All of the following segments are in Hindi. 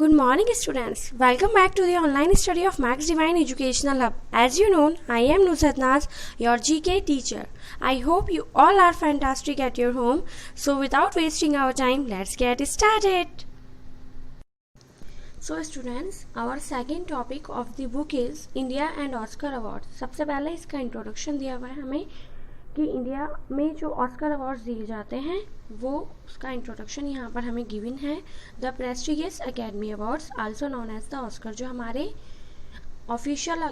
Good morning, students. Welcome back to the online study of Max Divine Educational Hub. As you know, I am Nusrat Naz, your GK teacher. I hope you all are fantastic at your home. So, without wasting our time, let's get started. So, students, our second topic of the book is India and Oscar Awards. सबसे पहले इसका इंट्रोडक्शन दिया हुआ है हमें कि इंडिया में जो ऑस्कर अवार्ड्स दिए जाते हैं वो उसका इंट्रोडक्शन यहाँ पर हमें गिवन है. The prestigious Academy Awards also known as the Oscar, जो हमारे ऑफिशियल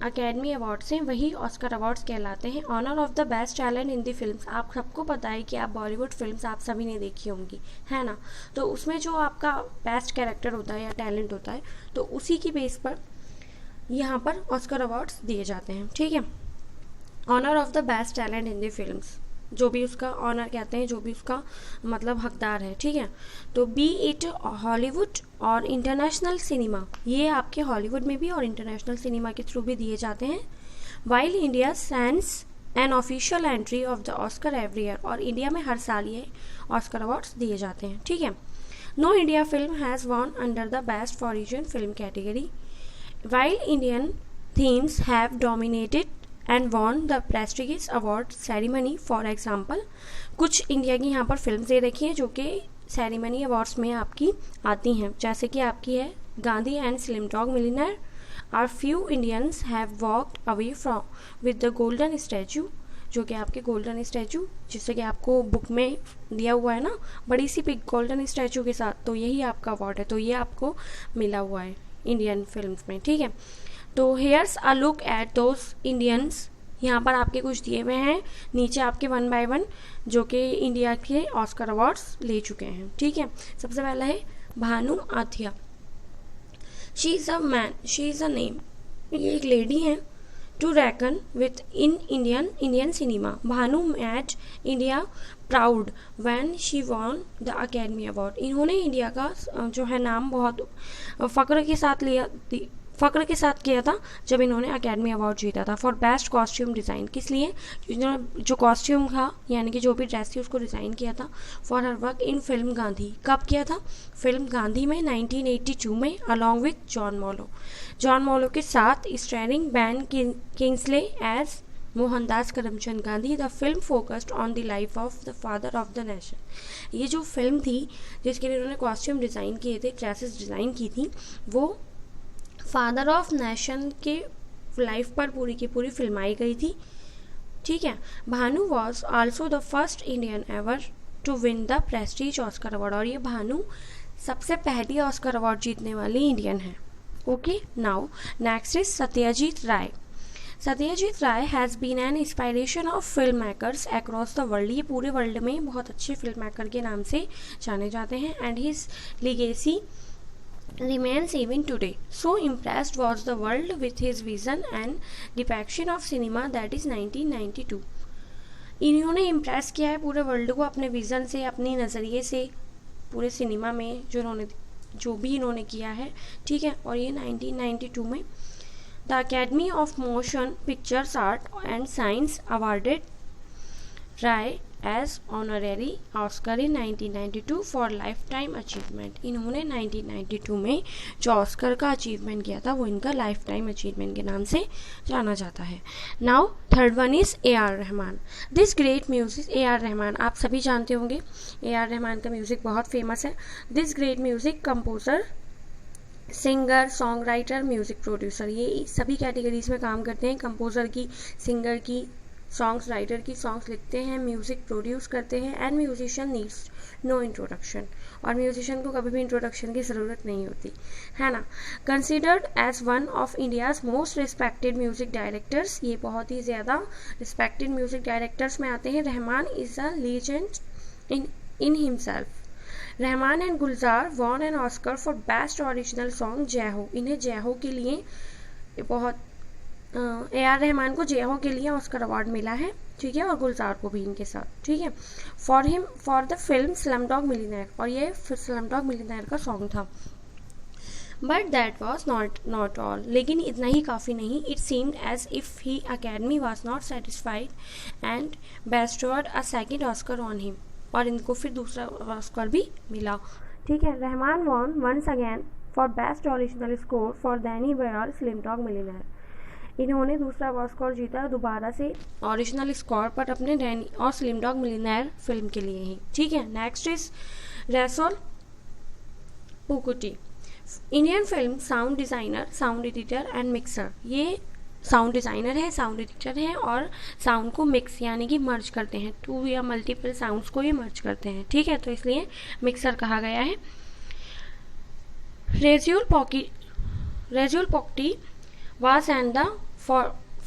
अकेडमी अवार्ड्स हैं वही ऑस्कर अवार्ड्स कहलाते हैं. Honour of the best talent in the films. आप सबको पता है कि आप बॉलीवुड फिल्म्स आप सभी ने देखी होंगी, है ना. तो उसमें जो आपका बेस्ट कैरेक्टर होता है या टैलेंट होता है तो उसी की बेस पर यहाँ पर ऑस्कर अवार्ड्स दिए जाते हैं. ठीक है. Honour of the best talent in the films, जो भी उसका ऑनर कहते हैं, जो भी उसका मतलब हकदार है. ठीक है. तो बी इट हॉलीवुड और इंटरनेशनल सिनेमा, ये आपके हॉलीवुड में भी और इंटरनेशनल सिनेमा के थ्रू भी दिए जाते हैं. While India sends an official entry of the Oscar every year, और इंडिया में हर साल ये ऑस्कर अवार्ड्स दिए जाते हैं. ठीक है. No India film has won under the best foreign film category. While Indian themes have dominated and won the prestigious award ceremony. For example, कुछ इंडिया की यहाँ पर फिल्म दे रखी हैं जो कि सेरेमनी अवार्ड्स में आपकी आती हैं, जैसे कि आपकी है Gandhi and slumdog millionaire. Are few Indians have walked away from with the golden statue, जो कि आपके गोल्डन स्टैचू जिससे कि आपको बुक में दिया हुआ है ना, बड़ी सी पिक गोल्डन स्टैचू के साथ, तो यही आपका अवार्ड है. तो ये आपको मिला हुआ है इंडियन फिल्म्स में. ठीक है. तो hairs a look at those Indians. यहाँ पर आपके कुछ दिए हुए हैं नीचे आपके वन बाय वन जो कि इंडिया के ऑस्कर अवार्ड्स ले चुके हैं. ठीक है. सबसे पहला है Bhanu Athaiya. She is a man, she is a name. ये एक लेडी है. To reckon with in Indian cinema. Bhanu made India proud when she won the Academy Award. इन्होंने इंडिया का जो है नाम बहुत फ़ख्र के साथ किया था जब इन्होंने अकेडमी अवार्ड जीता था. फॉर बेस्ट कॉस्ट्यूम डिज़ाइन, किस लिए? इन्होंने जो कॉस्ट्यूम था यानी कि जो भी ड्रेस थी उसको डिज़ाइन किया था. For her work in film Gandhi. कब किया था? फिल्म गांधी में 1982 में, अलॉन्ग विथ जॉन मॉलो के साथ. Starring Ben Kingsley as Mohandas Karamchand Gandhi. The film focused on the life of the father of the nation. ये जो फिल्म थी जिसके लिए उन्होंने कॉस्ट्यूम डिज़ाइन किए थे, ड्रेसेस डिज़ाइन की थी, वो फादर ऑफ नेशन के लाइफ पर पूरी की पूरी फिल्माई गई थी. ठीक है. Bhanu was also the first Indian ever to win the prestige Oscar award, और ये भानु सबसे पहली ऑस्कर अवार्ड जीतने वाली इंडियन है. Okay. Now next is Satyajit Ray. Satyajit Ray has been an inspiration of film makers across the world. ये पूरे वर्ल्ड में बहुत अच्छे फिल्म मेकर के नाम से जाने जाते हैं. And his legacy remains even today. So impressed was the world with his vision and depiction of cinema, that is 1992. इन्होंने इम्प्रेस किया है पूरे वर्ल्ड को अपने विज़न से, अपनी नज़रिए से, पूरे सिनेमा में जो भी इन्होंने किया है. ठीक है. और ये 1992 में the Academy of Motion Pictures Art and Science awarded Ray as honorary Oscar in 1992 for life time achievement. इन्होंने 1992 में जो ऑस्कर का अचीवमेंट किया था वो इनका लाइफ टाइम अचीवमेंट के नाम से जाना जाता है. Now third one is AR Rahman. This great music. AR Rahman आप सभी जानते होंगे, AR रहमान का म्यूज़िक बहुत फेमस है. This great music composer, singer, song writer, music producer, ये सभी कैटेगरीज में काम करते हैं. कंपोजर की, सिंगर की, सॉन्ग्स राइटर की, सॉन्ग्स लिखते हैं, म्यूज़िक प्रोड्यूस करते हैं. And musician needs no introduction, और म्यूजिशियन को कभी भी इंट्रोडक्शन की ज़रूरत नहीं होती, है ना. Considered as one of India's most respected music directors. ये बहुत ही ज़्यादा रिस्पेक्टेड म्यूज़िक डायरेक्टर्स में आते हैं. Rahman is a legend in himself. Rahman and Gulzar von an Oscar for best original song जय हो. इन्हें जय हो के लिए बहुत AR रहमान को जय हो के लिए ऑस्कर अवार्ड मिला है. ठीक है. और गुलजार को भी इनके साथ. ठीक है. For the film slumdog millionaire, और ये स्लमडॉग मिलियनेयर का सॉन्ग था. But that was not all. लेकिन इतना ही काफ़ी नहीं. It seemed as if the academy was not satisfied and bestowed a second Oscar on him. और इनको फिर दूसरा ऑस्कर भी मिला. ठीक है. Rahman won once again for best original score for Danny Boyle slumdog millionaire. इन्होंने दूसरा ऑस्कर जीता दोबारा से ओरिजिनल स्कोर पर अपने डैनी और स्लिमडॉग मिलियनेयर फिल्म के लिए ही। ठीक है, next is Resul Pookutty, Indian film sound designer, sound editor and mixer. ये साउंड डिज़ाइनर है, साउंड एडिटर है और साउंड को मिक्स यानी कि मर्ज करते हैं, टू या मल्टीपल साउंड्स को ये मर्ज करते हैं। ठीक है, तो इसलिए मिक्सर कहा गया है। रेजुल पॉक्टी was and the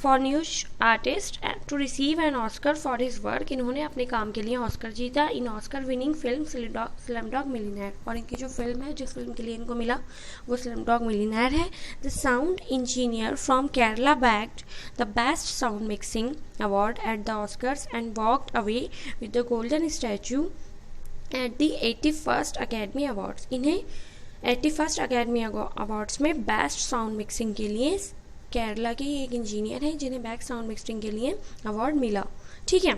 Fornush artist to receive an Oscar for his work। इन्होंने अपने काम के लिए ऑस्कर जीता in Oscar winning film slumdog millionaire. और इनकी जो फिल्म है, जिस फिल्म के लिए इनको मिला वो स्लमडॉग मिलियनेयर है। The sound engineer from Kerala bagged the best sound mixing award at the Oscars and walked away with the golden statue at the 81st academy awards. इन्हें 81st अकेडमी अवार्ड्स में बेस्ट साउंड मिक्सिंग के लिए केरला के एक इंजीनियर हैं जिन्हें बेस्ट साउंड मिक्सिंग के लिए अवार्ड मिला। ठीक है,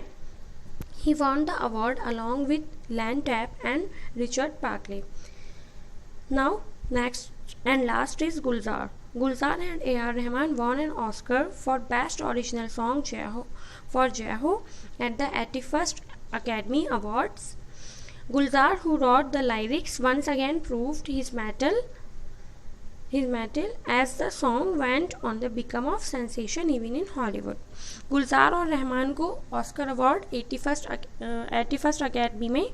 he won the award along with Ian Tapp and Richard Pryke. Now next and last is Gulzar. Gulzar and A.R. Rahman won an Oscar for Best Original Song Jai Ho at the 81st Academy Awards. Gulzar, who wrote the lyrics, once again proved his mettle as the song went on to become of sensation even in Hollywood. गुलजार और रहमान को ऑस्कर अवार्ड 81st अकेडमी में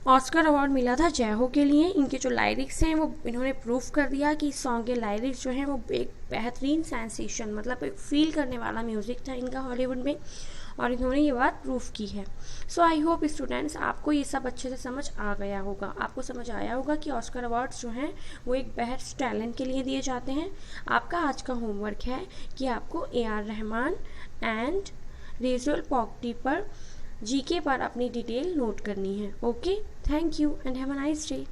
ऑस्कर अवार्ड मिला था जय हो के लिए। इनके जो लाइरिक्स हैं वो इन्होंने प्रूव कर दिया कि इस सॉन्ग के लाइरिक्स जो हैं वो एक बेहतरीन सेंसेशन, मतलब एक फील करने वाला म्यूज़िक था इनका हॉलीवुड में, और इन्होंने ये बात प्रूव की है। सो आई होप स्टूडेंट्स आपको ये सब अच्छे से समझ आ गया होगा, आपको समझ आया होगा कि ऑस्कर अवार्ड्स जो हैं वो एक बेस्ट टैलेंट के लिए दिए जाते हैं। आपका आज का होमवर्क है कि आपको A.R. रहमान एंड रेजुल पॉक्टी पर जीके पर अपनी डिटेल नोट करनी है। Okay, thank you and have a nice day.